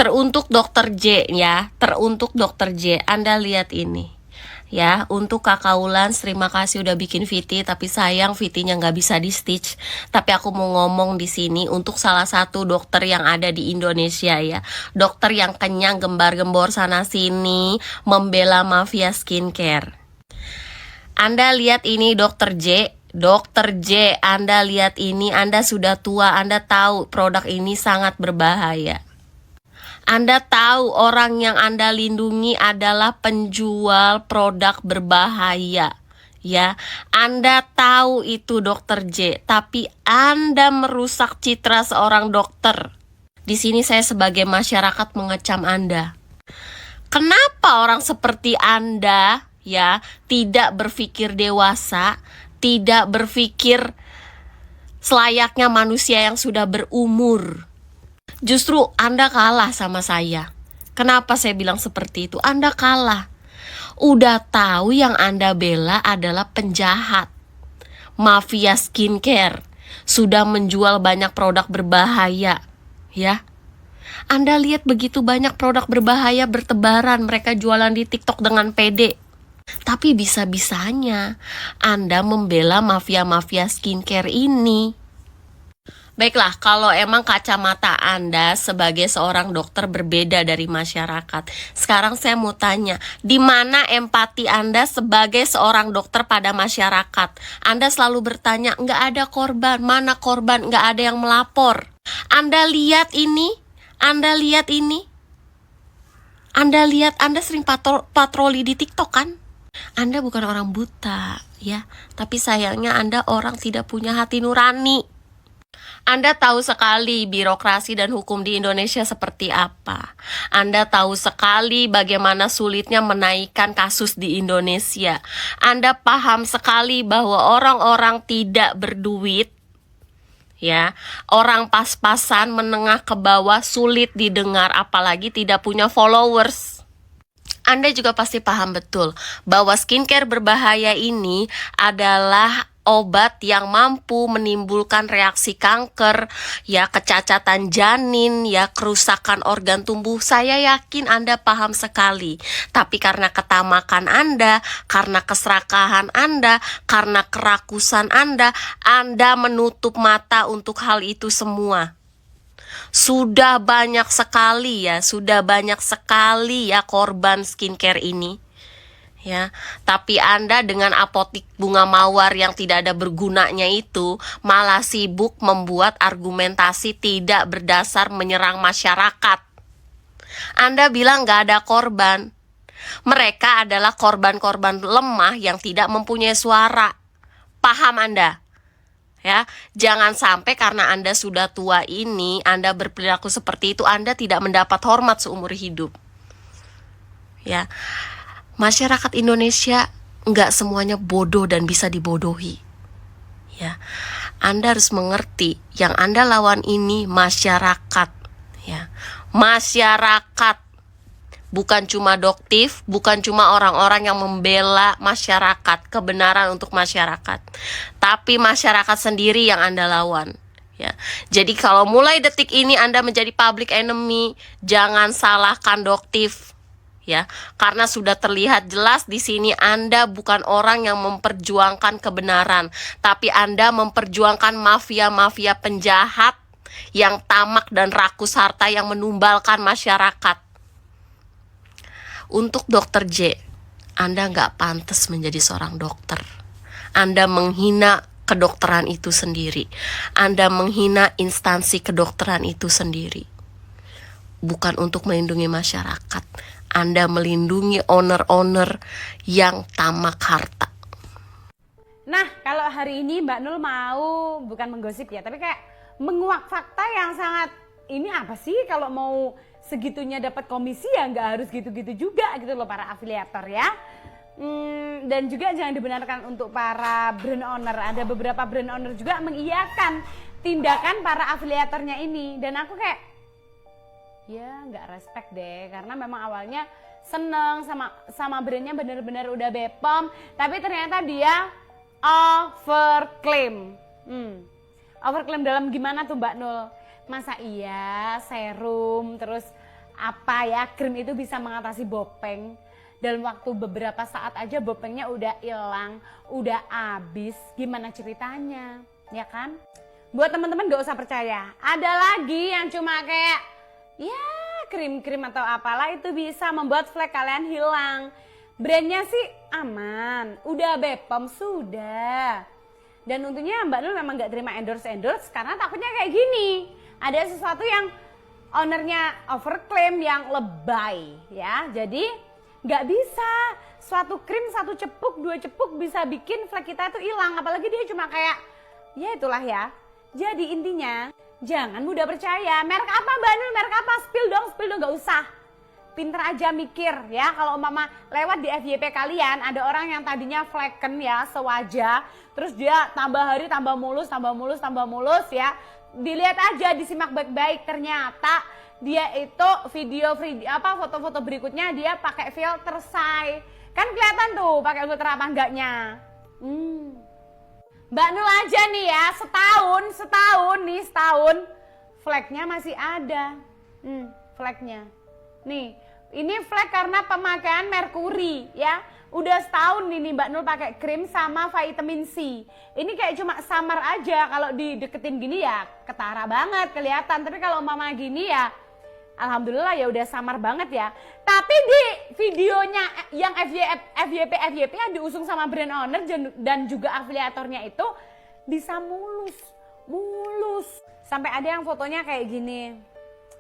Teruntuk Dokter J ya, teruntuk Dokter J. Anda lihat ini. Ya, untuk Kakak Ulans, terima kasih udah bikin VT, tapi sayang VT-nya nggak bisa di stitch. Tapi aku mau ngomong di sini untuk salah satu dokter yang ada di Indonesia ya, dokter yang kenyang gembar-gembor sana sini membela mafia skincare. Anda lihat ini Dokter J. Dokter J, Anda lihat ini, Anda sudah tua, Anda tahu produk ini sangat berbahaya. Anda tahu orang yang Anda lindungi adalah penjual produk berbahaya. Ya, Anda tahu itu Dokter J, tapi Anda merusak citra seorang dokter. Di sini saya sebagai masyarakat mengecam Anda. Kenapa orang seperti Anda ya tidak berpikir dewasa, tidak berpikir selayaknya manusia yang sudah berumur? Justru Anda kalah sama saya. Kenapa saya bilang seperti itu? Anda kalah. Udah tahu yang Anda bela adalah penjahat, mafia skincare, sudah menjual banyak produk berbahaya, ya. Anda lihat begitu banyak produk berbahaya bertebaran, mereka jualan di TikTok dengan pede. Tapi bisa-bisanya Anda membela mafia-mafia skincare ini. Baiklah, kalau emang kacamata Anda sebagai seorang dokter berbeda dari masyarakat, sekarang saya mau tanya, di mana empati Anda sebagai seorang dokter pada masyarakat? Anda selalu bertanya, nggak ada korban, mana korban, nggak ada yang melapor. Anda lihat ini, Anda lihat ini, Anda lihat, Anda sering patroli di TikTok kan? Anda bukan orang buta, ya, tapi sayangnya Anda orang tidak punya hati nurani. Anda tahu sekali birokrasi dan hukum di Indonesia seperti apa. Anda tahu sekali bagaimana sulitnya menaikkan kasus di Indonesia. Anda paham sekali bahwa orang-orang tidak berduit, ya, orang pas-pasan menengah ke bawah sulit didengar, apalagi tidak punya followers. Anda juga pasti paham betul bahwa skincare berbahaya ini adalah obat yang mampu menimbulkan reaksi kanker, ya, kecacatan janin, ya, kerusakan organ tubuh. Saya yakin Anda paham sekali. Tapi karena ketamakan Anda, karena keserakahan Anda, karena kerakusan Anda menutup mata untuk hal itu semua. Sudah banyak sekali ya korban skincare ini. Ya, tapi Anda dengan apotik bunga mawar yang tidak ada bergunanya itu malah sibuk membuat argumentasi tidak berdasar menyerang masyarakat. Anda bilang gak ada korban. Mereka adalah korban-korban lemah yang tidak mempunyai suara. Paham Anda? Ya, jangan sampai karena Anda sudah tua ini, Anda berperilaku seperti itu, Anda tidak mendapat hormat seumur hidup. Ya, masyarakat Indonesia nggak semuanya bodoh dan bisa dibodohi. Ya, Anda harus mengerti yang Anda lawan ini masyarakat. Ya, masyarakat. Bukan cuma doktif, bukan cuma orang-orang yang membela masyarakat, kebenaran untuk masyarakat. Tapi masyarakat sendiri yang Anda lawan. Ya. Jadi kalau mulai detik ini Anda menjadi public enemy, jangan salahkan doktif. Ya, karena sudah terlihat jelas di sini Anda bukan orang yang memperjuangkan kebenaran, tapi Anda memperjuangkan mafia-mafia penjahat yang tamak dan rakus harta yang menumbalkan masyarakat. Untuk Dokter J, Anda nggak pantas menjadi seorang dokter. Anda menghina kedokteran itu sendiri. Anda menghina instansi kedokteran itu sendiri. Bukan untuk melindungi masyarakat. Anda melindungi owner-owner yang tamak harta. Nah, kalau hari ini Mbak Nul mau bukan menggosip ya, tapi kayak menguak fakta yang sangat, ini apa sih kalau mau segitunya dapat komisi ya nggak harus gitu-gitu juga gitu loh para afiliator ya. Dan juga jangan dibenarkan untuk para brand owner. Ada beberapa brand owner juga mengiyakan tindakan para afiliatornya ini. Dan aku kayak, ya nggak respect deh. Karena memang awalnya seneng sama brandnya bener-bener udah Bepom. Tapi ternyata dia overclaim. Overclaim dalam gimana tuh Mbak Nul? Masa iya serum terus apa ya, krim itu bisa mengatasi bopeng. Dalam waktu beberapa saat aja bopengnya udah hilang, udah habis. Gimana ceritanya, ya kan? Buat teman-teman gak usah percaya. Ada lagi yang cuma kayak, ya krim-krim atau apalah itu bisa membuat flek kalian hilang. Brandnya sih aman, udah Bepom sudah. Dan untungnya Mbak Nul memang gak terima endorse karena takutnya kayak gini. Ada sesuatu yang ownernya overclaim yang lebay ya. Jadi gak bisa suatu krim 1 cepuk 2 cepuk bisa bikin flek kita itu hilang. Apalagi dia cuma kayak ya itulah ya. Jadi intinya jangan mudah percaya. Merek apa Mbak Nul? Merek apa? Spill dong gak usah. Pinter aja mikir ya. Kalau mama lewat di FYP kalian ada orang yang tadinya fleken ya sewajah. Terus dia tambah hari tambah mulus ya. Dilihat aja, disimak baik-baik, ternyata dia itu foto-foto berikutnya dia pakai filter say. Kan kelihatan tuh pakai filter apa enggaknya. Mbak Nul aja nih ya, setahun fleknya masih ada. Fleknya. Nih, ini flek karena pemakaian merkuri ya. Udah setahun ini Mbak Nul pakai krim sama vitamin C. Ini kayak cuma samar aja, kalau dideketin gini ya ketara banget kelihatan. Tapi kalau mama gini ya alhamdulillah ya udah samar banget ya. Tapi di videonya yang FYP yang diusung sama brand owner dan juga afiliatornya itu bisa mulus. Sampai ada yang fotonya kayak gini.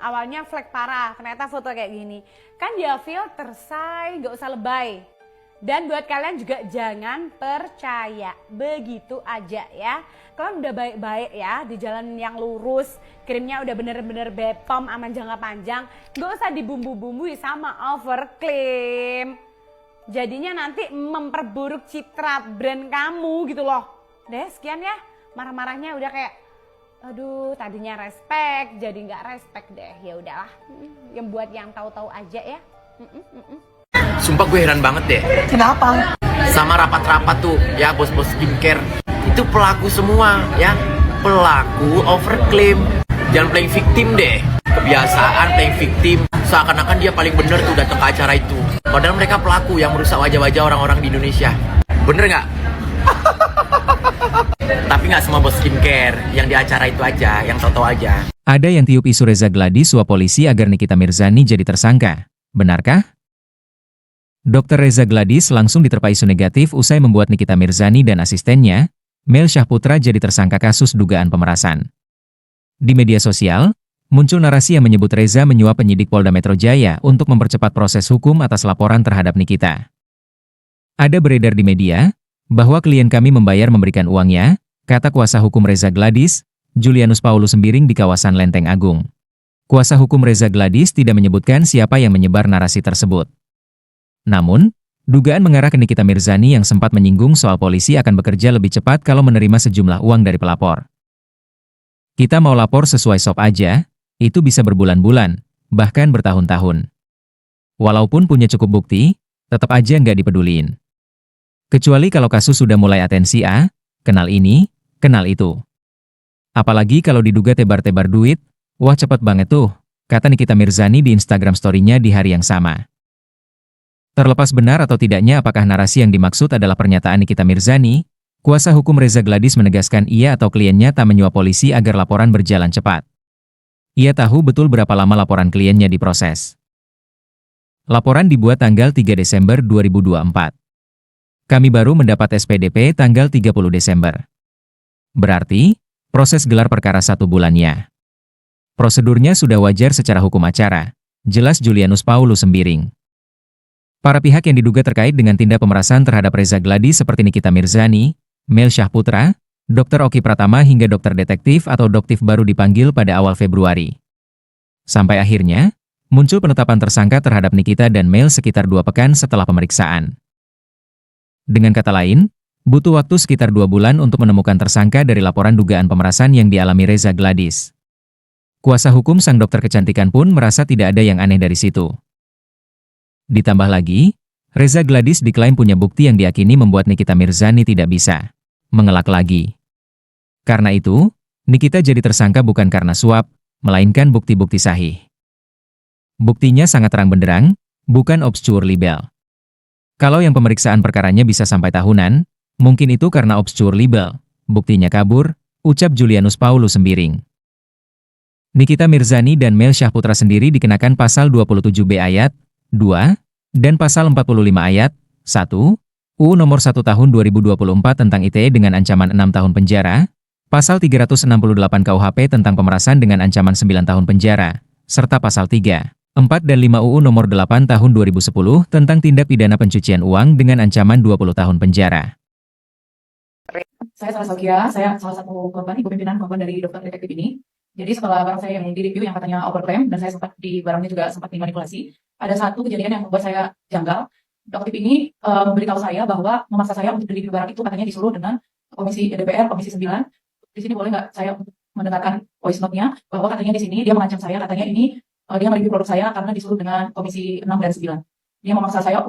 Awalnya flek parah, ternyata foto kayak gini. Kan ya filter say, gak usah lebay. Dan buat kalian juga jangan percaya, begitu aja ya. Kalian udah baik-baik ya, di jalan yang lurus, krimnya udah bener-bener Bepom aman jangka panjang. Gak usah dibumbu-bumbui sama overclaim. Jadinya nanti memperburuk citra brand kamu gitu loh. Deh sekian ya, marah-marahnya udah kayak, aduh tadinya respect, jadi gak respect deh. Ya udahlah, yang buat yang tahu-tahu aja ya. Sumpah gue heran banget deh. Kenapa? Sama rapat-rapat tuh ya bos-bos skincare. Itu pelaku semua ya. Pelaku overclaim. Jangan playing victim deh. Kebiasaan playing victim. Seakan-akan dia paling bener tuh datang ke acara itu. Padahal mereka pelaku yang merusak wajah-wajah orang-orang di Indonesia. Bener nggak? Tapi nggak semua bos skincare yang di acara itu aja, yang tahu-tahu aja. Ada yang tiup isu Reza Gladys suap polisi agar Nikita Mirzani jadi tersangka. Benarkah? Dr. Reza Gladys langsung diterpa isu negatif usai membuat Nikita Mirzani dan asistennya, Mel Syahputra, jadi tersangka kasus dugaan pemerasan. Di media sosial, muncul narasi yang menyebut Reza menyuap penyidik Polda Metro Jaya untuk mempercepat proses hukum atas laporan terhadap Nikita. Ada beredar di media, bahwa klien kami membayar memberikan uangnya, kata kuasa hukum Reza Gladys, Julianus Paulus Sembiring di kawasan Lenteng Agung. Kuasa hukum Reza Gladys tidak menyebutkan siapa yang menyebar narasi tersebut. Namun, dugaan mengarah ke Nikita Mirzani yang sempat menyinggung soal polisi akan bekerja lebih cepat kalau menerima sejumlah uang dari pelapor. Kita mau lapor sesuai SOP aja, itu bisa berbulan-bulan, bahkan bertahun-tahun. Walaupun punya cukup bukti, tetap aja nggak dipeduliin. Kecuali kalau kasus sudah mulai atensi kenal ini, kenal itu. Apalagi kalau diduga tebar-tebar duit, wah cepet banget tuh, kata Nikita Mirzani di Instagram story-nya di hari yang sama. Terlepas benar atau tidaknya apakah narasi yang dimaksud adalah pernyataan Nikita Mirzani, kuasa hukum Reza Gladys menegaskan ia atau kliennya tak menyuap polisi agar laporan berjalan cepat. Ia tahu betul berapa lama laporan kliennya diproses. Laporan dibuat tanggal 3 Desember 2024. Kami baru mendapat SPDP tanggal 30 Desember. Berarti, proses gelar perkara 1 bulannya. Prosedurnya sudah wajar secara hukum acara, jelas Julianus Paulus Sembiring. Para pihak yang diduga terkait dengan tindak pemerasan terhadap Reza Gladys seperti Nikita Mirzani, Mel Syahputra, Dr. Oki Pratama hingga dokter detektif atau doktif baru dipanggil pada awal Februari. Sampai akhirnya, muncul penetapan tersangka terhadap Nikita dan Mel sekitar 2 pekan setelah pemeriksaan. Dengan kata lain, butuh waktu sekitar 2 bulan untuk menemukan tersangka dari laporan dugaan pemerasan yang dialami Reza Gladys. Kuasa hukum sang dokter kecantikan pun merasa tidak ada yang aneh dari situ. Ditambah lagi, Reza Gladys diklaim punya bukti yang diyakini membuat Nikita Mirzani tidak bisa mengelak lagi. Karena itu, Nikita jadi tersangka bukan karena suap, melainkan bukti-bukti sahih. Buktinya sangat terang benderang, bukan obscure libel. Kalau yang pemeriksaan perkaranya bisa sampai tahunan, mungkin itu karena obscure libel. Buktinya kabur, ucap Julianus Paulus Sembiring. Nikita Mirzani dan Mel Syahputra sendiri dikenakan pasal 27B ayat 2 dan pasal 45 ayat 1 UU nomor 1 tahun 2024 tentang ITE dengan ancaman 6 tahun penjara, pasal 368 KUHP tentang pemerasan dengan ancaman 9 tahun penjara, serta pasal 3, 4 dan 5 UU nomor 8 tahun 2010 tentang tindak pidana pencucian uang dengan ancaman 20 tahun penjara. Saya Sarah Saukia, saya salah satu korban, ibu pimpinan korban dari dokter detektif ini. Jadi setelah barang saya yang direview yang katanya overclaim, dan saya sempat di barangnya juga sempat dimanipulasi, ada satu kejadian yang membuat saya janggal. Detektif ini memberitahu saya bahwa memaksa saya untuk review barang itu katanya disuruh dengan Komisi DPR, Komisi 9. Di sini boleh nggak saya mendengarkan voice note-nya, bahwa katanya di sini dia mengancam saya, katanya ini dia mereview produk saya karena disuruh dengan Komisi 6 dan 9. Dia memaksa saya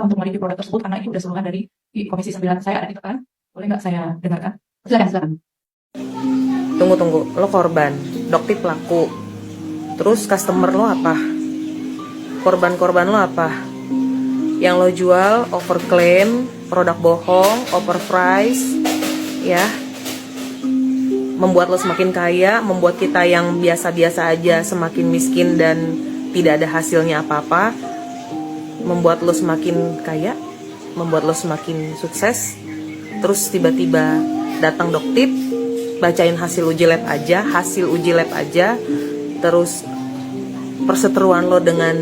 untuk mereview produk tersebut karena itu udah suruhan dari Komisi 9. Saya ada ditekan, boleh nggak saya dengarkan? Silakan. Tunggu, lo korban, dokter pelaku. Terus customer lo apa? Korban-korban lo apa? Yang lo jual overclaim, produk bohong, overprice, ya. Membuat lo semakin kaya, membuat kita yang biasa-biasa aja semakin miskin dan tidak ada hasilnya apa-apa. Membuat lo semakin kaya, membuat lo semakin sukses. Terus tiba-tiba datang doktip, bacain hasil uji lab aja, terus perseteruan lo dengan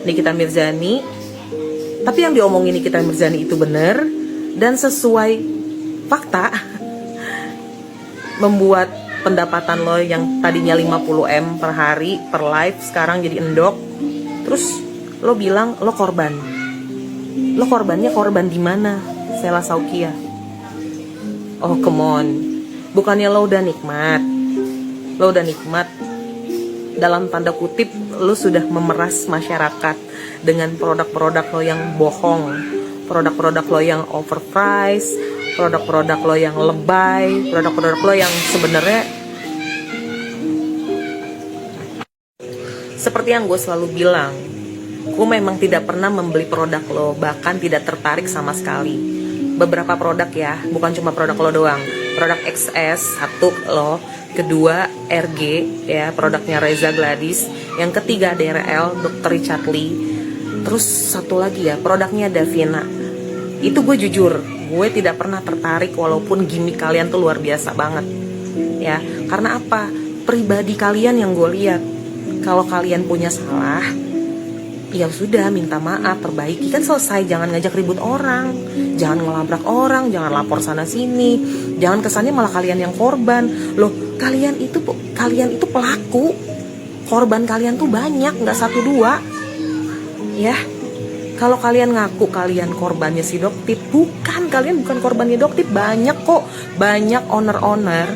Nikita Mirzani, tapi yang diomongin Nikita Mirzani itu benar dan sesuai fakta, membuat pendapatan lo yang tadinya 50M per hari, per live, sekarang jadi endok. Terus lo bilang lo korban. Lo korbannya korban di mana? Sela Saukia. Oh come on. Bukannya lo udah nikmat. Lo udah nikmat. Dalam tanda kutip, lo sudah memeras masyarakat dengan produk-produk lo yang bohong, produk-produk lo yang overpriced, produk-produk lo yang lebay, produk-produk lo yang sebenarnya seperti yang gue selalu bilang, gue memang tidak pernah membeli produk lo, bahkan tidak tertarik sama sekali. Beberapa produk ya, bukan cuma produk lo doang. Produk XS, satu lo, kedua RG, ya produknya Reza Gladys, yang ketiga DRL, Dr. Richard Lee, terus satu lagi ya, produknya Davina. Itu gue jujur, gue tidak pernah tertarik walaupun gimmick kalian tuh luar biasa banget. Ya, karena apa? Pribadi kalian yang gue lihat. Kalau kalian punya salah, ya sudah, minta maaf, perbaiki, kan selesai. Jangan ngajak ribut orang, jangan ngelabrak orang, jangan lapor sana sini, jangan kesannya malah kalian yang korban. Loh, kalian itu pelaku, korban kalian tuh banyak, nggak 1-2 ya. Kalau kalian ngaku kalian korbannya si Doktip, kalian bukan korbannya Doktip. Banyak kok, banyak owner-owner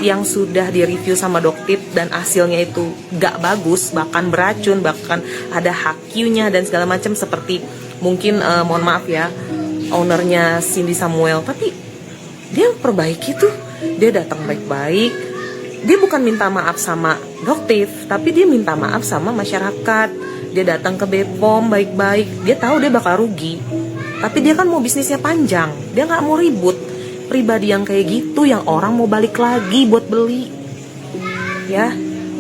yang sudah direview sama Doktip dan hasilnya itu gak bagus, bahkan beracun, bahkan ada HQ-nya dan segala macam. Seperti mungkin mohon maaf ya, ownernya Cindy Samuel, tapi dia perbaiki tuh, dia datang baik-baik, dia bukan minta maaf sama Doktip, tapi dia minta maaf sama masyarakat. Dia datang ke BPOM baik-baik, dia tahu dia bakal rugi, tapi dia kan mau bisnisnya panjang, dia nggak mau ribut. Pribadi yang kayak gitu, yang orang mau balik lagi buat beli, ya.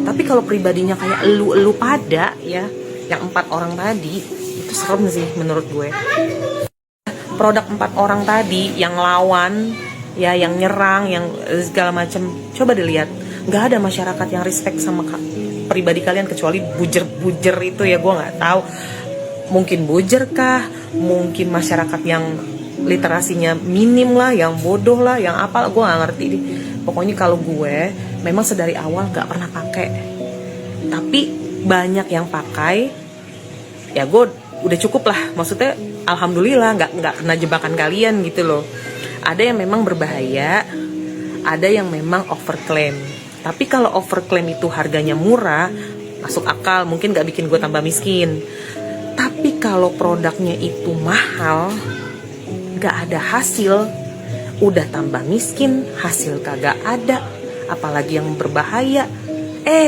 Tapi kalau pribadinya kayak elu pada, ya, yang 4 orang tadi, itu serem sih menurut gue. Produk 4 orang tadi, yang lawan, ya, yang nyerang, yang segala macam, coba dilihat, nggak ada masyarakat yang respect sama pribadi kalian kecuali bujer-bujer itu ya, gue nggak tahu. Mungkin bujer kah? Mungkin masyarakat yang literasinya minim lah, yang bodoh lah, yang apa, gue nggak ngerti deh. Pokoknya kalau gue memang sedari awal nggak pernah pakai, tapi banyak yang pakai, ya gue udah cukup lah. Maksudnya alhamdulillah nggak kena jebakan kalian gitu loh. Ada yang memang berbahaya, ada yang memang overclaim. Tapi kalau overclaim itu harganya murah, masuk akal, mungkin gak bikin gue tambah miskin. Tapi kalau produknya itu mahal, gak ada hasil, udah tambah miskin, hasil kagak ada, apalagi yang berbahaya,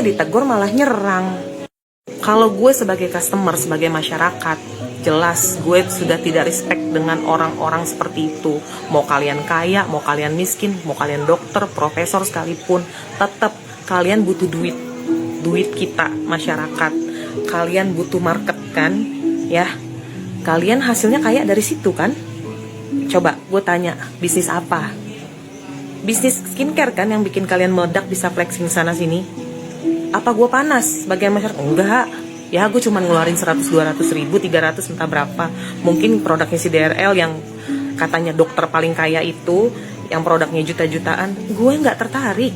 ditegur malah nyerang. Kalau gue sebagai customer, sebagai masyarakat, jelas gue sudah tidak respect dengan orang-orang seperti itu. Mau kalian kaya, mau kalian miskin, mau kalian dokter, profesor sekalipun, tetap kalian butuh duit. Duit kita, masyarakat. Kalian butuh market kan, ya. Kalian hasilnya kaya dari situ kan. Coba gue tanya, bisnis apa? Bisnis skincare kan yang bikin kalian meledak bisa flexing sana sini? Apa gue panas sebagai masyarakat? Enggak. Ya gue cuma ngeluarin 100-200 ribu, 300 entah berapa. Mungkin produknya si DRL yang katanya dokter paling kaya itu, yang produknya juta-jutaan, gue nggak tertarik.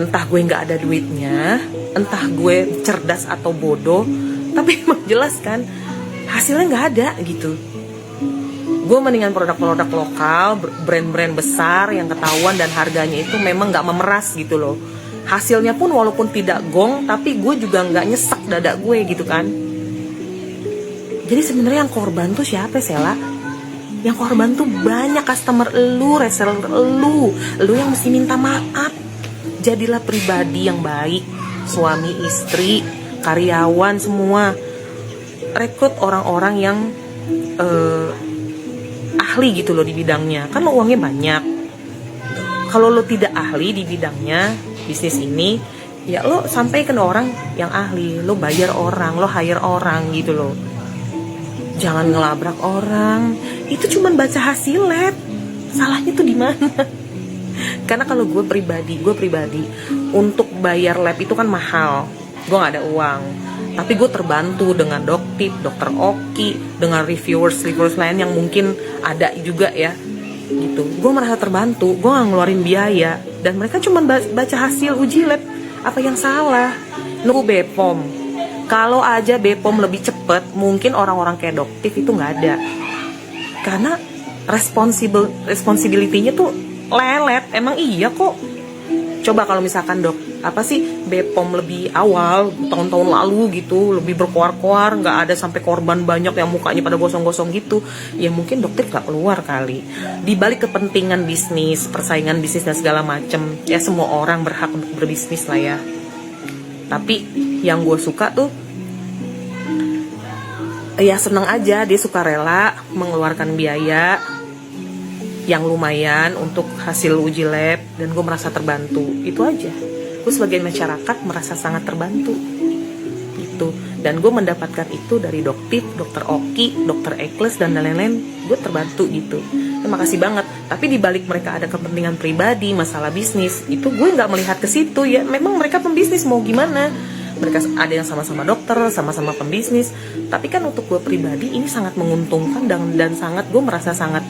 Entah gue nggak ada duitnya, entah gue cerdas atau bodoh, tapi emang jelas kan hasilnya nggak ada gitu. Gue mendingan produk-produk lokal, brand-brand besar yang ketahuan dan harganya itu memang nggak memeras gitu loh. Hasilnya pun walaupun tidak gong, tapi gue juga nggak nyesek dada gue gitu kan. Jadi sebenarnya yang korban tuh siapa, Sela? Yang korban tuh banyak customer elu, reseller elu yang mesti minta maaf. Jadilah pribadi yang baik, suami, istri, karyawan semua. Rekrut orang-orang yang ahli gitu loh di bidangnya. Kan lo uangnya banyak. Kalau lo tidak ahli di bidangnya, bisnis ini, ya lo sampaikan orang yang ahli, lo bayar orang, lo hire orang gitu loh. Jangan ngelabrak orang. Itu cuma baca hasil lab. Salahnya tuh di mana? Karena kalau gue pribadi untuk bayar lab itu kan mahal. Gue nggak ada uang. Tapi gue terbantu dengan Doktip, Dokter Oki, dengan reviewers lain yang mungkin ada juga ya. Gitu. Gue merasa terbantu, gue gak ngeluarin biaya, dan mereka cuma baca hasil uji lab. Apa yang salah? Nunggu BPOM. Kalau aja BPOM lebih cepet, mungkin orang-orang kayak Doktip itu nggak ada. Karena responsibility-nya tuh lelet. Emang iya kok. Coba kalau misalkan BPOM lebih awal, tahun-tahun lalu gitu, lebih berkoar-koar, nggak ada sampai korban banyak yang mukanya pada gosong-gosong gitu, ya mungkin dokter nggak keluar kali. Di balik kepentingan bisnis, persaingan bisnis dan segala macem, ya semua orang berhak untuk berbisnis lah ya. Tapi yang gue suka tuh, ya seneng aja dia suka rela mengeluarkan biaya yang lumayan untuk hasil uji lab, dan gue merasa terbantu. Itu aja. Gue sebagai masyarakat merasa sangat terbantu gitu. Dan gue mendapatkan itu dari Doktip, Dokter Oki, Dokter Ekles, dan lain-lain. Gue terbantu gitu. Terima kasih banget. Tapi dibalik mereka ada kepentingan pribadi, masalah bisnis, itu gue nggak melihat ke situ ya. Memang mereka pembisnis, mau gimana? Mereka ada yang sama-sama dokter, sama-sama pembisnis. Tapi kan untuk gue pribadi ini sangat menguntungkan, dan sangat gue merasa sangat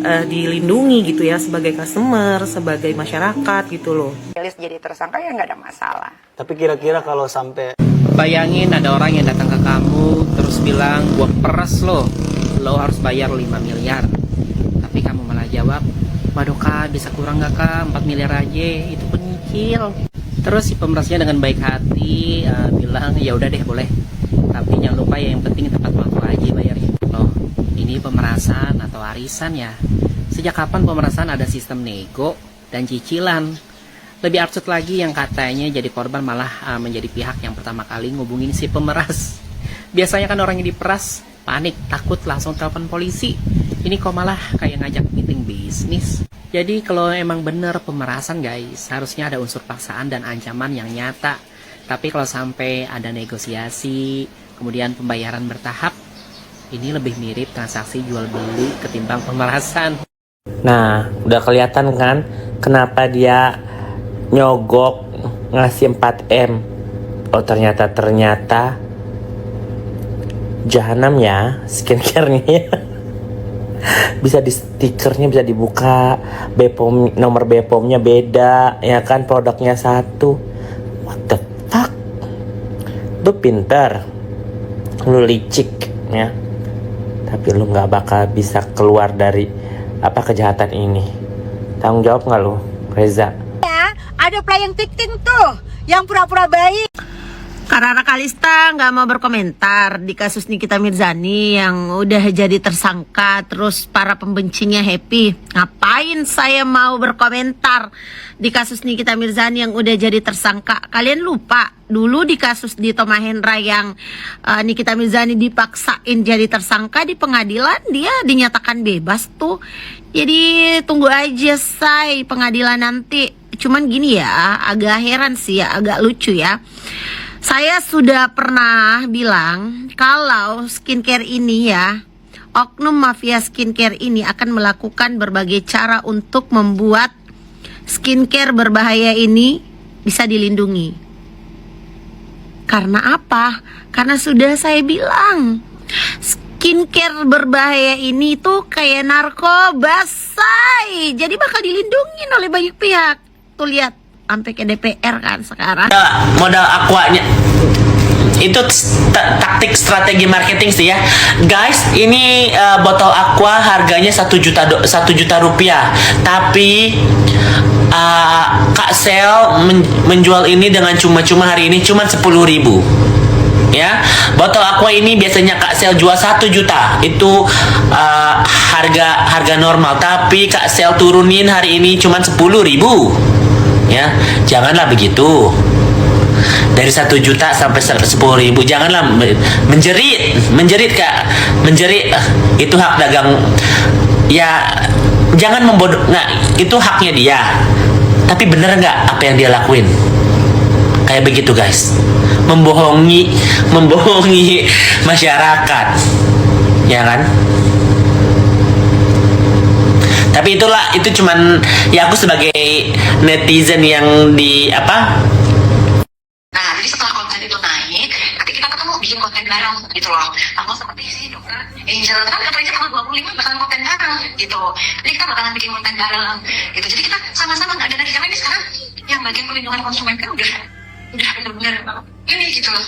dilindungi gitu ya, sebagai customer, sebagai masyarakat gitu loh. Jadi tersangka ya nggak ada masalah. Tapi kira-kira kalau sampai bayangin ada orang yang datang ke kamu terus bilang gua peres lo harus bayar 5 miliar. Tapi kamu malah jawab, waduh kak bisa kurang gak kak, 4 miliar aja, itu penyicil. Terus si pemerasnya dengan baik hati bilang ya udah deh boleh, tapi jangan lupa ya yang penting tepat waktu aja bayarnya. Loh, ini pemerasan atau arisan ya? Sejak kapan pemerasan ada sistem nego dan cicilan? Lebih absurd lagi yang katanya jadi korban malah menjadi pihak yang pertama kali ngubungin si pemeras. Biasanya kan orang yang diperas panik, takut, langsung telepon polisi. Ini kok malah kayak ngajak meeting bisnis. Jadi kalau emang bener pemerasan guys, harusnya ada unsur paksaan dan ancaman yang nyata. Tapi kalau sampai ada negosiasi, kemudian pembayaran bertahap, ini lebih mirip transaksi jual beli ketimbang pemerasan. Nah, udah kelihatan kan kenapa dia nyogok ngasih 4M. Oh ternyata jahanam ya skincare-nya. Bisa di stikernya bisa dibuka, BPOM, nomor BPOM-nya beda, ya kan, produknya satu. What the fuck? Lu pinter, lu licik ya, tapi lu nggak bakal bisa keluar dari kejahatan ini. Tanggung jawab nggak lu, Reza? Ya, ada playing victim tuh yang pura-pura baik. Karara Kalista nggak mau berkomentar di kasus Nikita Mirzani yang udah jadi tersangka, terus para pembencinya happy. Ngapain saya mau berkomentar di kasus Nikita Mirzani yang udah jadi tersangka? Kalian lupa dulu di kasus Dito Mahendra yang Nikita Mirzani dipaksain jadi tersangka di pengadilan, dia dinyatakan bebas tuh. Jadi tunggu aja say pengadilan nanti. Cuman gini ya, agak heran sih ya, agak lucu ya. Saya sudah pernah bilang kalau skincare ini ya, oknum mafia skincare ini akan melakukan berbagai cara untuk membuat skincare berbahaya ini bisa dilindungi. Karena apa? Karena sudah saya bilang, skincare berbahaya ini tuh kayak narkoba, say. Jadi bakal dilindungi oleh banyak pihak. Tuh lihat, sampai ke DPR kan sekarang. Modal aquanya itu taktik strategi marketing sih ya guys. Ini botol aqua harganya 1 juta rupiah, tapi Kak Sel menjual ini dengan cuma-cuma hari ini cuma 10.000 ya. Botol aqua ini biasanya Kak Sel jual 1 juta, itu harga normal, tapi Kak Sel turunin hari ini cuma 10.000 ya. Janganlah begitu, dari 1 juta sampai 10.000, janganlah menjerit Kak, menjerit. Itu hak dagang ya, jangan membodoh. Nah, itu haknya dia, tapi bener nggak apa yang dia lakuin? Kayak begitu guys, membohongi masyarakat, ya kan? Tapi itulah, itu cuman ya aku sebagai netizen yang di apa. Nah, jadi setelah konten itu naik, nanti kita ketemu bikin konten bareng gitu loh. Sama seperti si dokter Angel, kan katanya tanggal 25 bakalan konten bareng gitu. Jadi kita bakalan bikin konten bareng gitu. Jadi kita sama-sama nggak ada lagi, karena ini sekarang yang bagian perlindungan konsumen kan udah benar-benar ini gitu loh.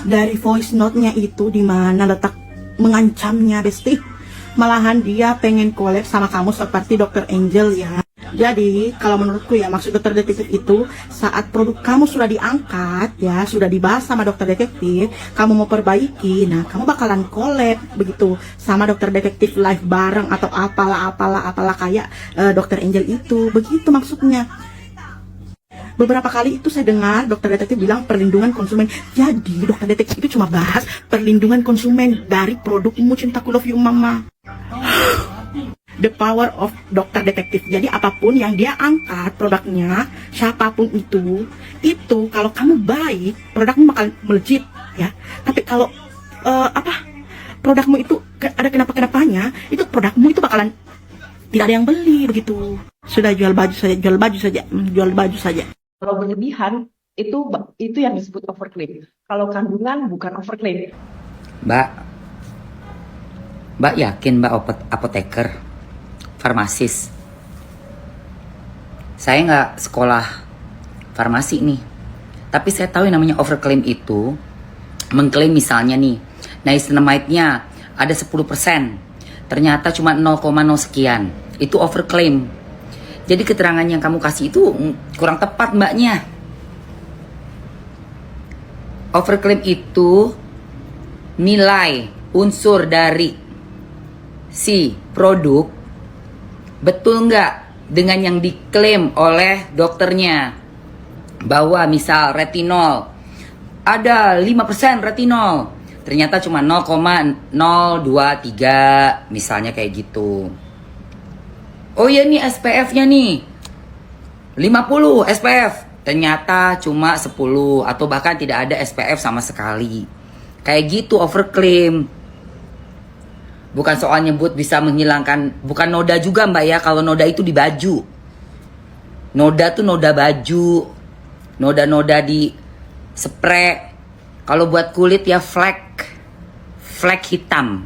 Dari voice note-nya itu di mana letak mengancamnya, Besti? Malahan dia pengen collab sama kamu seperti Dr. Angel ya. Jadi kalau menurutku ya, maksud dokter detektif itu saat produk kamu sudah diangkat ya, sudah dibahas sama dokter detektif, kamu mau perbaiki, nah kamu bakalan collab begitu sama dokter detektif live bareng atau apalah kayak dokter Angel itu, begitu maksudnya. Beberapa kali itu saya dengar dokter detektif bilang perlindungan konsumen. Jadi dokter detektif itu cuma bahas perlindungan konsumen dari produkmu Cintaku Love You Mama. The power of dokter detektif. Jadi apapun yang dia angkat produknya, siapapun itu kalau kamu baik, produkmu bakal melejit ya. Tapi kalau produkmu itu ada kenapa-kenapanya, itu produkmu itu bakalan tidak ada yang beli begitu. Sudah jual baju saja. Kalau berlebihan itu yang disebut overclaim. Kalau kandungan bukan overclaim. Mbak yakin Mbak apoteker, farmasis? Saya nggak sekolah farmasi nih, tapi saya tahu yang namanya overclaim itu mengklaim misalnya nih niacinamide-nya ada 10%, ternyata cuma 0,0 sekian, itu overclaim. Jadi keterangan yang kamu kasih itu kurang tepat mbaknya. Overclaim itu nilai unsur dari si produk betul nggak dengan yang diklaim oleh dokternya. Bahwa misal retinol ada 5% retinol, ternyata cuma 0,023 misalnya kayak gitu. Oh ya nih SPF-nya nih 50 SPF, ternyata cuma 10 atau bahkan tidak ada SPF sama sekali. Kayak gitu overclaim. Bukan soal nyebut bisa menghilangkan, bukan noda juga mbak ya. Kalau noda itu di baju, noda tuh noda baju, noda-noda di spray. Kalau buat kulit ya flek hitam,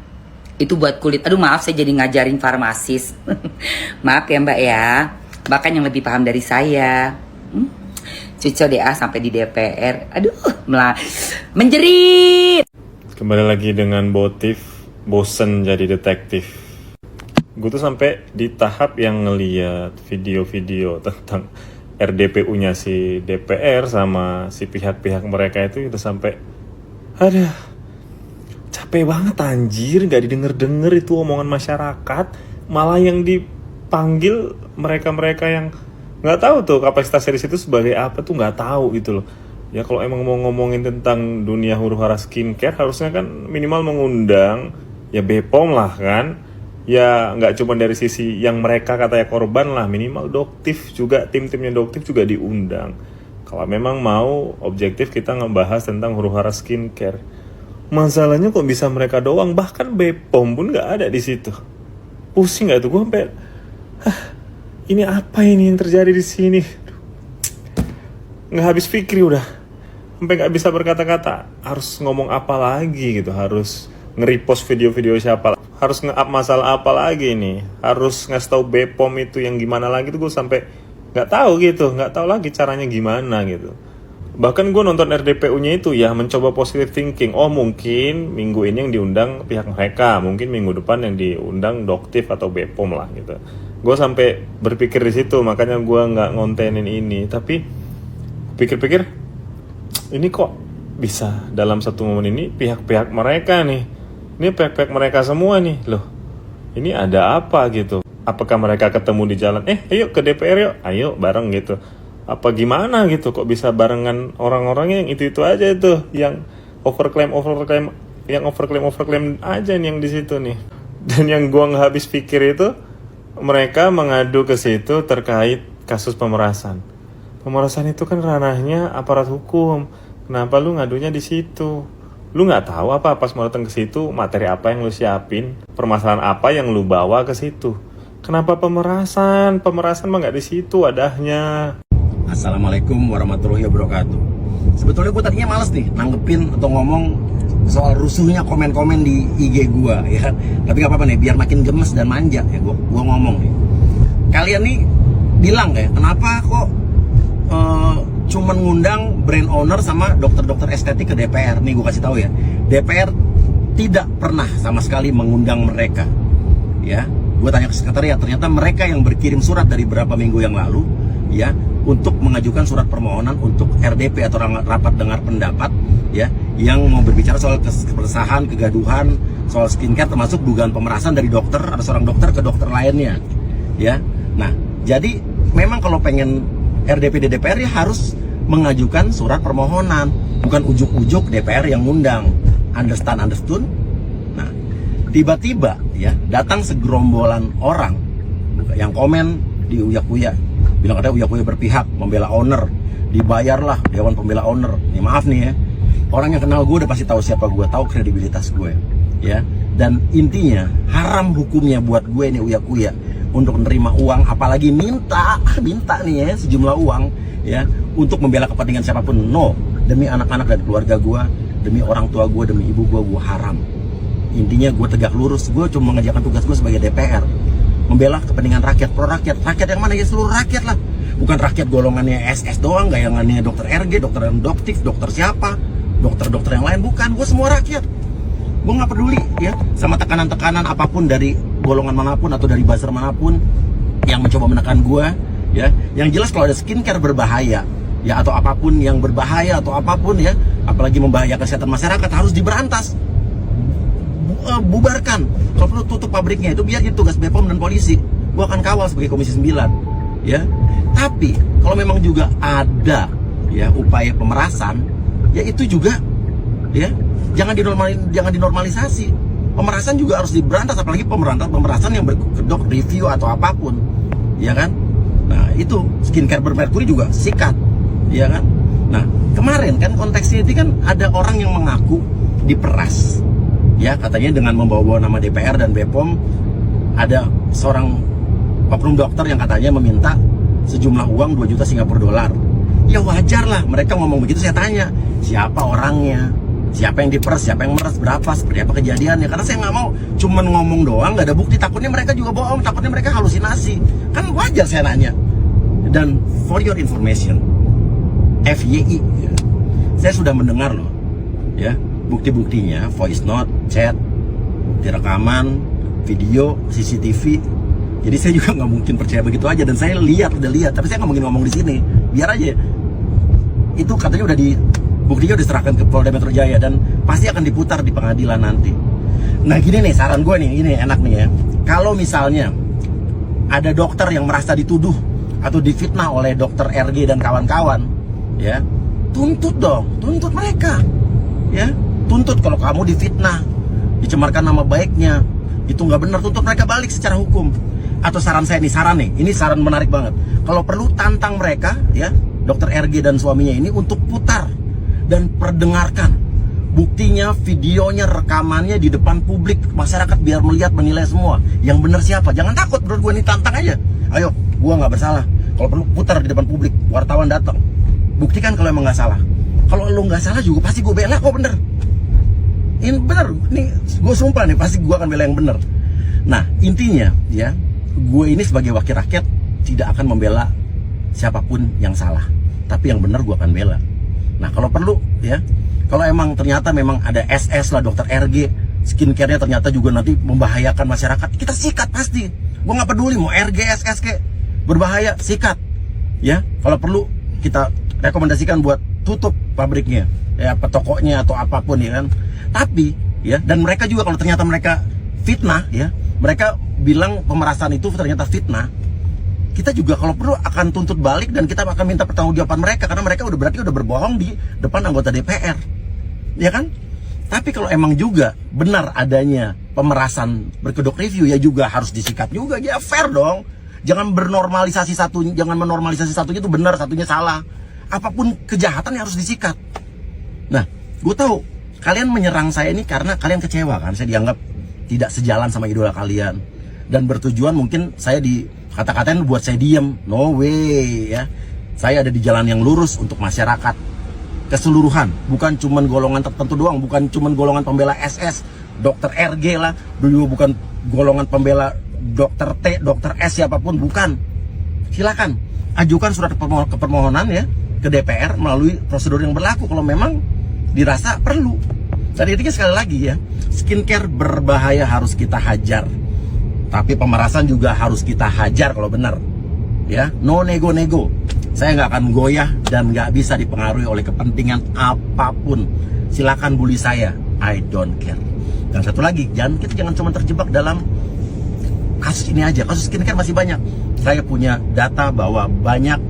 itu buat kulit. Aduh maaf, saya jadi ngajarin farmasis. Maaf ya mbak ya, bahkan yang lebih paham dari saya. Cucok DA sampai di DPR. Aduh, menjerit. Kembali lagi dengan motif bosen jadi detektif. Gue tuh sampai di tahap yang ngeliat video-video tentang RDPU-nya si DPR sama si pihak-pihak mereka itu udah sampai aduh capek banget anjir, nggak didengar-dengar itu omongan masyarakat, malah yang dipanggil mereka-mereka yang nggak tahu tuh kapasitas dari situ sebagai apa tuh nggak tahu gitu loh. Ya kalau emang mau ngomongin tentang dunia huru-hara skincare harusnya kan minimal mengundang ya BPOM lah kan. Ya nggak cuma dari sisi yang mereka katanya korban lah, minimal Doktif juga, tim-timnya Doktif juga diundang. Kalau memang mau objektif kita ngebahas tentang huru-hara skincare. Masalahnya kok bisa mereka doang, bahkan BPOM pun nggak ada di situ. Pusing nggak tuh gue sampai, ini apa ini yang terjadi di sini? Nggak habis pikir udah, sampai nggak bisa berkata-kata. Harus ngomong apa lagi gitu, harus nge-repost video-video siapa, harus nge-up masalah apa lagi nih, harus ngasih tahu BPOM itu yang gimana lagi tuh gue sampai nggak tahu gitu, nggak tahu lagi caranya gimana gitu. Bahkan gue nonton RDPU-nya itu ya mencoba positive thinking. Oh mungkin minggu ini yang diundang pihak mereka, mungkin minggu depan yang diundang Doktif atau BPOM lah gitu. Gue sampai berpikir di situ, makanya gue nggak ngontenin ini. Tapi pikir-pikir, ini kok bisa dalam satu momen ini pihak-pihak mereka nih, ini pihak-pihak mereka semua nih, loh. Ini ada apa gitu? Apakah mereka ketemu di jalan? Ayo ke DPR yuk, ayo bareng gitu. Apa gimana gitu, kok bisa barengan orang-orangnya yang itu aja itu, yang overclaim aja nih yang di situ nih. Dan yang gua nggak habis pikir itu, mereka mengadu ke situ terkait kasus pemerasan. Pemerasan itu kan ranahnya aparat hukum. Kenapa lu ngadunya di situ? Lu nggak tahu apa pas mau datang ke situ materi apa yang lu siapin, permasalahan apa yang lu bawa ke situ? Kenapa pemerasan? Pemerasan mah nggak di situ adanya. Assalamualaikum warahmatullahi wabarakatuh. Sebetulnya gue tadinya males nih nanggepin atau ngomong soal rusuhnya komen-komen di IG gue ya. Tapi gak apa-apa nih, biar makin gemes dan manja ya gue ngomong nih. Kalian nih bilang ya, kenapa kok cuman ngundang brand owner sama dokter-dokter estetik ke DPR? Nih gue kasih tahu ya, DPR tidak pernah sama sekali mengundang mereka. Ya, gue tanya ke sekretariat, ternyata mereka yang berkirim surat dari beberapa minggu yang lalu ya, untuk mengajukan surat permohonan untuk RDP atau rapat dengar pendapat ya, yang mau berbicara soal keresahan, kegaduhan soal skincare, termasuk dugaan pemerasan dari dokter, ada seorang dokter ke dokter lainnya ya. Nah, jadi memang kalau pengen RDP di DPR ya harus mengajukan surat permohonan, bukan ujuk-ujuk DPR yang ngundang. Understood? Nah, tiba-tiba ya datang segerombolan orang yang komen di Uya-Kuya, bilang ada Uya-Kuya berpihak membela owner, dibayarlah Dewan Pembela Owner. Nih maaf nih ya, orang yang kenal gue udah pasti tahu siapa gue, tahu kredibilitas gue ya. Dan intinya haram hukumnya buat gue nih Uya-Kuya untuk menerima uang, apalagi minta nih ya sejumlah uang ya untuk membela kepentingan siapapun. No, demi anak-anak dan keluarga gue, demi orang tua gue, demi ibu gue haram. Intinya gue tegak lurus, gue cuma mengerjakan tugas gue sebagai DPR, membela kepentingan rakyat, pro rakyat. Rakyat yang mana? Ya seluruh rakyat lah. Bukan rakyat golongannya SS doang, gayangannya dokter RG, dokter Doktif, dokter siapa, dokter-dokter yang lain. Bukan, gue semua rakyat. Gue gak peduli ya sama tekanan-tekanan apapun dari golongan manapun atau dari buzzer manapun yang mencoba menekan gue ya. Yang jelas kalau ada skincare berbahaya ya, atau apapun yang berbahaya atau apapun ya, apalagi membahayakan kesehatan masyarakat, harus diberantas. Bubarkan, kalau perlu tutup pabriknya. Itu biar itu tugas BPOM dan polisi. Gue akan kawal sebagai Komisi 9 ya. Tapi kalau memang juga ada ya upaya pemerasan, ya itu juga ya jangan dinormalisasi. Pemerasan juga harus diberantas, apalagi pemerasan yang berkedok review atau apapun ya kan. Nah itu skincare bermerkuri juga sikat ya kan. Nah kemarin kan konteksnya itu kan ada orang yang mengaku diperas ya, katanya dengan membawa nama DPR dan BPOM. Ada seorang oknum dokter yang katanya meminta sejumlah uang 2 juta Singapura dolar. Ya wajar lah mereka ngomong begitu. Saya tanya siapa orangnya, siapa yang diperas, siapa yang meres, berapa, seperti apa kejadiannya. Karena saya nggak mau cuman ngomong doang nggak ada bukti. Takutnya mereka juga bohong, takutnya mereka halusinasi. Kan wajar saya nanya. Dan for your information, FYI ya, saya sudah mendengar loh ya, bukti-buktinya, voice note, chat, bukti rekaman, video, CCTV Jadi saya juga nggak mungkin percaya begitu aja, dan saya udah lihat, tapi saya nggak mungkin ngomong di sini. Biar aja. Itu katanya buktinya udah diserahkan ke Polda Metro Jaya dan pasti akan diputar di pengadilan nanti. Nah gini nih saran gue nih, ini enak nih ya. Kalau misalnya ada dokter yang merasa dituduh atau difitnah oleh dokter RG dan kawan-kawan, ya tuntut dong, tuntut mereka, ya tuntut. Kalau kamu difitnah, dicemarkan nama baiknya, itu nggak benar, tuntut mereka balik secara hukum. Atau saran saya nih, ini saran menarik banget. Kalau perlu tantang mereka, ya dokter RG dan suaminya ini untuk putar dan perdengarkan buktinya, videonya, rekamannya di depan publik, masyarakat biar melihat, menilai semua. Yang benar siapa? Jangan takut, bro, gue nih tantang aja. Ayo, gue nggak bersalah. Kalau perlu putar di depan publik, wartawan datang, buktikan kalau emang nggak salah. Kalau lo nggak salah juga pasti gue bela kok, bener. Ini bener, nih gue sumpah nih pasti gue akan bela yang bener. Nah intinya ya, gue ini sebagai wakil rakyat tidak akan membela siapapun yang salah, tapi yang bener gue akan bela. Nah kalau perlu ya, kalau emang ternyata memang ada SS lah, dokter RG, skincare-nya ternyata juga nanti membahayakan masyarakat, kita sikat pasti. Gue nggak peduli mau RG, SS ke berbahaya, sikat. Ya, kalau perlu kita rekomendasikan buat tutup pabriknya, ya tokonya atau apapun ya kan. Tapi ya, dan mereka juga kalau ternyata mereka fitnah ya, mereka bilang pemerasan itu ternyata fitnah, kita juga kalau perlu akan tuntut balik dan kita akan minta pertanggungjawaban mereka, karena mereka berarti udah berbohong di depan anggota DPR, ya kan? Tapi kalau emang juga benar adanya pemerasan berkedok review, ya juga harus disikat juga, ya fair dong. Jangan menormalisasi satunya itu benar, satunya salah. Apapun kejahatan yang harus disikat. Nah, gue tahu kalian menyerang saya ini karena kalian kecewa kan, saya dianggap tidak sejalan sama idola kalian dan bertujuan mungkin saya kata-katain buat saya diem. No way ya. Saya ada di jalan yang lurus untuk masyarakat keseluruhan, bukan cuman golongan tertentu doang, bukan cuman golongan pembela SS, dokter RG lah, dulu bukan golongan pembela dokter T, dokter S, siapapun, bukan. Silakan ajukan surat permohonan ya ke DPR melalui prosedur yang berlaku kalau memang dirasa perlu. Dan intinya sekali lagi ya, skincare berbahaya harus kita hajar, tapi pemerasan juga harus kita hajar kalau benar. Ya, no nego-nego. Saya nggak akan goyah dan nggak bisa dipengaruhi oleh kepentingan apapun. Silakan bully saya, I don't care. Dan satu lagi, kita jangan cuma terjebak dalam kasus ini aja. Kasus skincare masih banyak. Saya punya data bahwa banyak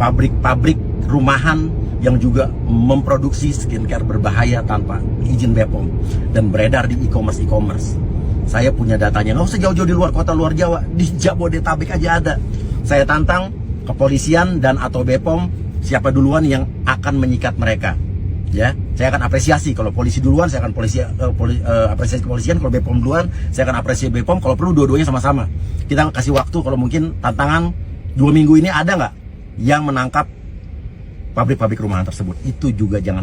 pabrik-pabrik rumahan yang juga memproduksi skincare berbahaya tanpa izin BPOM dan beredar di e-commerce. Saya punya datanya, nggak usah jauh-jauh di luar kota, luar Jawa, di Jabodetabek aja ada. Saya tantang kepolisian dan atau BPOM, siapa duluan yang akan menyikat mereka. Ya, saya akan apresiasi kalau polisi duluan, saya akan apresiasi kepolisian. Kalau BPOM duluan, saya akan apresiasi BPOM. Kalau perlu dua-duanya sama-sama. Kita kasih waktu, kalau mungkin tantangan 2 minggu ini ada nggak yang menangkap pabrik-pabrik rumahan tersebut. Itu juga jangan